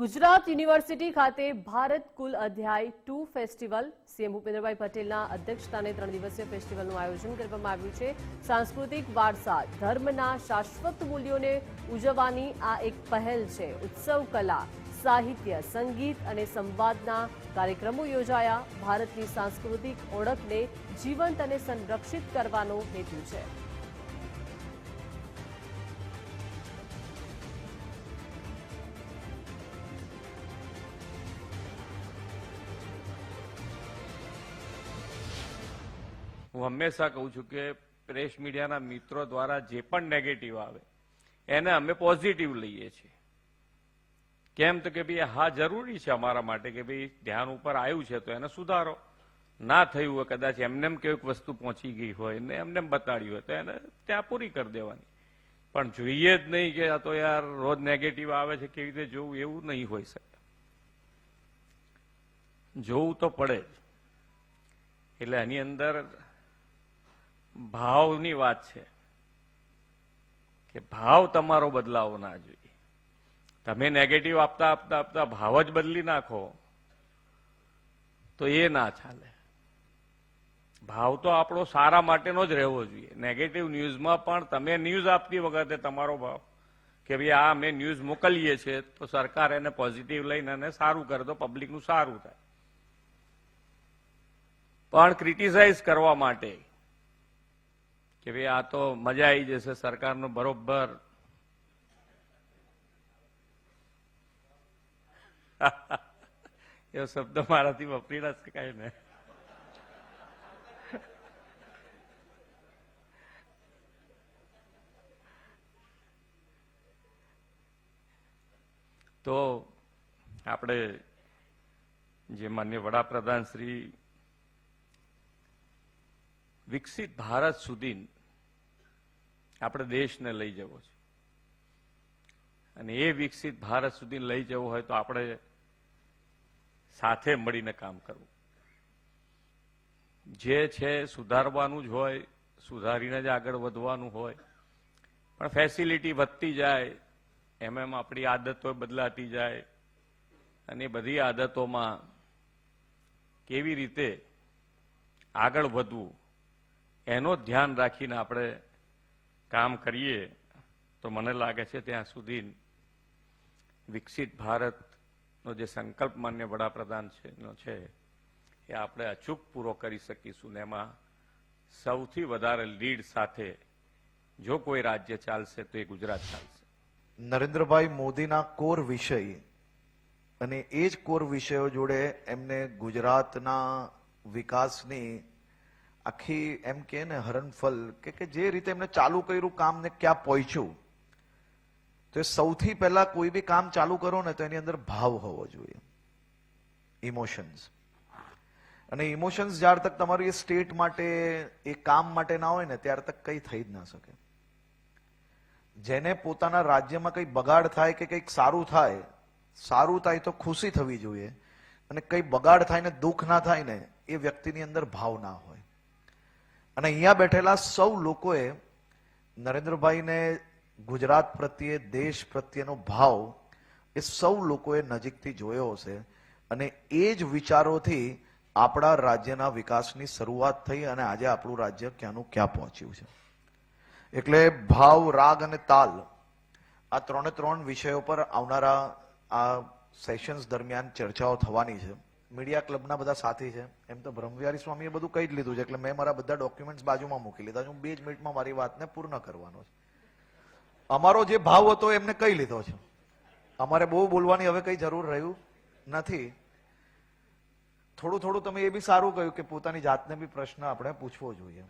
Gujarat university ખાતે ભારત કુલ અધ્યાય 2 festival CM Bhupendrabhai પટેલના અધ્યક્ષસ્થાને 3 દિવસીય ફેસ્ટિવલનું આયોજન કરવામાં આવ્યું છે। સાંસ્કૃતિક વારસા ધર્મના શાશ્વત મૂલ્યોને ઉજવવાની આ એક પહેલ છે। ઉત્સવ કલા સાહિત્ય સંગીત અને સંવાદના કાર્યક્રમો યોજાયા। ભારતની સાંસ્કૃતિક ઓળખને જીવંત અને સંરક્ષિત કરવાનો હેતુ છે। હું હંમેશા કહું છું કે પ્રેસ મીડિયાના મિત્રો દ્વારા જે પણ નેગેટિવ આવે એને અમે પોઝિટિવ લઈએ છીએ। કેમ તો કે ભાઈ હા જરૂરી છે અમારા માટે કે ભાઈ ધ્યાન ઉપર આવ્યું છે તો એને સુધારો, ના થયું હોય કદાચ એમને કોઈક વસ્તુ પહોંચી ગઈ હોય ને એમને બતાડ્યું હોય તો એને ત્યાં પૂરી કરી દેવાની, પણ જોઈએ જ નહીં કે આ તો યાર રોજ નેગેટિવ આવે છે કેવી રીતે જોવું, એવું નહીં હોઈ શકે। જોવું તો પડે જ। એટલે આની અંદર ભાવની વાત છે કે ભાવ તમારો બદલાવો ના જોઈએ। તમે નેગેટિવ આપતા આપતા આપતા ભાવ જ બદલી નાખો તો એ ના ચાલે। ભાવ તો આપણો સારા માટેનો જ રહેવો જોઈએ। નેગેટિવ ન્યૂઝમાં પણ તમે ન્યૂઝ આપતી વખતે તમારો ભાવ કે ભાઈ આ અમે ન્યૂઝ મોકલીએ છીએ તો સરકાર એને પોઝિટિવ લઈને એને સારું કરે તો પબ્લિકનું સારું થાય, પણ ક્રિટિસાઇઝ કરવા માટે કે ભાઈ આ તો મજા આવી જશે સરકારનો બરોબર એવો શબ્દ મારાથી વપરી ના શકાય ને। તો આપણે જે માનનીય વડાપ્રધાન શ્રી વિકસિત ભારત સુધી આપણે દેશને લઈ જવો છે, અને એ વિકસિત ભારત સુધી લઈ જવો હોય તો આપણે સાથે મળીને કામ કરવું। જે છે સુધારવાનું જ હોય, સુધારીને જ આગળ વધવાનું હોય, પણ ફેસિલિટી વધતી જાય એમ એમ આપણી આદતો બદલાતી જાય, અને એ બધી આદતોમાં કેવી રીતે આગળ વધવું એનો ધ્યાન રાખીને આપણે કામ કરીએ તો મને લાગે છે ત્યાં સુધી વિકસિત ભારતનો જે સંકલ્પ માન્ય વડાપ્રધાન છે એ આપણે અચૂક પૂરો કરી શકીશું। ને એમાં સૌથી વધારે લીડ સાથે જો કોઈ રાજ્ય ચાલશે તો એ ગુજરાત ચાલશે। નરેન્દ્રભાઈ મોદીના કોર વિષય અને એ જ કોર વિષયો જોડે એમને ગુજરાતના વિકાસની આખી એમ કે ને હરણફલ કે જે રીતે એમને ચાલુ કર્યું કામ ને ક્યાં પહોંચ્યું, તો સૌથી પહેલા કોઈ બી કામ ચાલુ કરો ને તો એની અંદર ભાવ હોવો જોઈએ, ઇમોશન્સ। અને ઇમોશન્સ જ્યાર તક તમારું એ સ્ટેટ માટે એ કામ માટે ના હોય ને ત્યાર તક કંઈ થઈ જ ના શકે। જેને પોતાના રાજ્યમાં કંઈ બગાડ થાય કે કંઈક સારું થાય તો ખુશી થવી જોઈએ, અને કંઈ બગાડ થાય ને દુઃખ ના થાય ને એ વ્યક્તિની અંદર ભાવ ના હોય। અને અહીંયા બેઠેલા સૌ લોકોએ નરેન્દ્રભાઈને ગુજરાત પ્રત્યે દેશ પ્રત્યેનો ભાવ એ સૌ લોકોએ નજીકથી જોયો હશે, અને એ જ વિચારોથી આપણા રાજ્યના વિકાસની શરૂઆત થઈ અને આજે આપણું રાજ્ય ક્યાંનું ક્યાં પહોંચ્યું છે। એટલે ભાવ, રાગ અને તાલ આ ત્રણ વિષયો પર આવનારા આ સેશન્સ દરમિયાન ચર્ચાઓ થવાની છે। મીડિયા ક્લબના બધા સાથી છે, એમ તો બ્રહ્મવિહારી સ્વામીએ બધું કહી જ લીધું છે, એટલે મેં મારા બધા ડોક્યુમેન્ટ્સ બાજુમાં મૂકી લીધા છે। હું 2 જ મિનિટમાં મારી વાતને પૂર્ણ કરવાનો છે। અમારો જે ભાવ હતો એમને કહી લીધો છે, અમારે બહુ બોલવાની હવે કઈ જરૂર રહ્યું નથી। થોડું તમે એ બી સારું કહ્યું કે પોતાની જાતને બી પ્રશ્ન આપણે પૂછવો જોઈએ,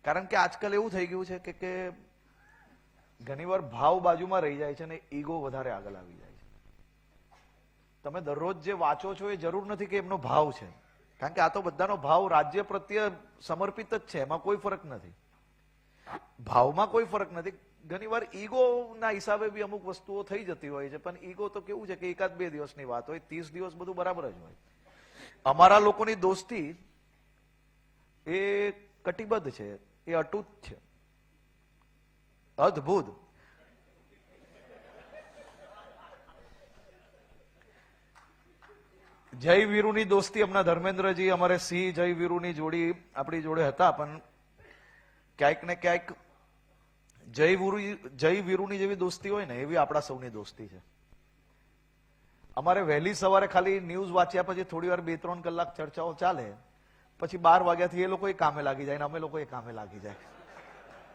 કારણ કે આજકાલ એવું થઈ ગયું છે કે ઘણીવાર ભાવ બાજુમાં રહી જાય છે ને ઈગો વધારે આગળ આવી જાય છે। તમે દરરોજ જે વાંચો છો એ જરૂર નથી કે એમનો ભાવ છે, કારણ કે આ તો બધાનો ભાવ રાજ્ય પ્રત્યે સમર્પિત જ છે, એમાં કોઈ ફરક નથી, ભાવમાં કોઈ ફરક નથી। ઘણીવાર ઈગોના હિસાબે બી અમુક વસ્તુઓ થઈ જતી હોય છે, પણ ઈગો તો કેવું છે કે 1-2 દિવસની વાત હોય, 30 દિવસ બધું બરાબર જ હોય। અમારા લોકોની દોસ્તી એ કટિબદ્ધ છે, એ અતૂટ છે, અદ્ભુત। જય વીરુની દોસ્તી હમણાં ધર્મેન્દ્રજી અમારે સિંહ જય વીરુની જોડી આપણી જોડે હતા, પણ ક્યાંક ને ક્યાંક જય વીરુની જેવી દોસ્તી હોય ને એવી આપણા સૌની દોસ્તી છે. અમારે વહેલી સવારે ખાલી ન્યૂઝ વાંચ્યા પછી થોડી વાર 2-3 કલાક ચર્ચાઓ ચાલે, પછી 12 વાગ્યાથી એ લોકો કામે લાગી જાય ને અમે લોકો કામે લાગી જાય.